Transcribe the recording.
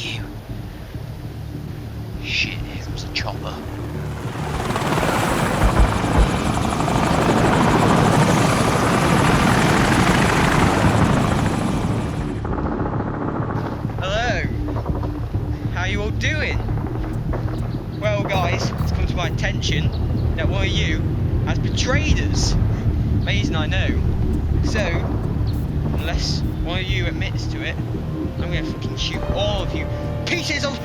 you? Shit, here comes a chopper. Hello. How you all doing? Well, guys, it's come to my attention that one of you has betrayed us. Amazing, I know. So, unless one of you admits to it, I'm gonna fucking shoot all of you pieces of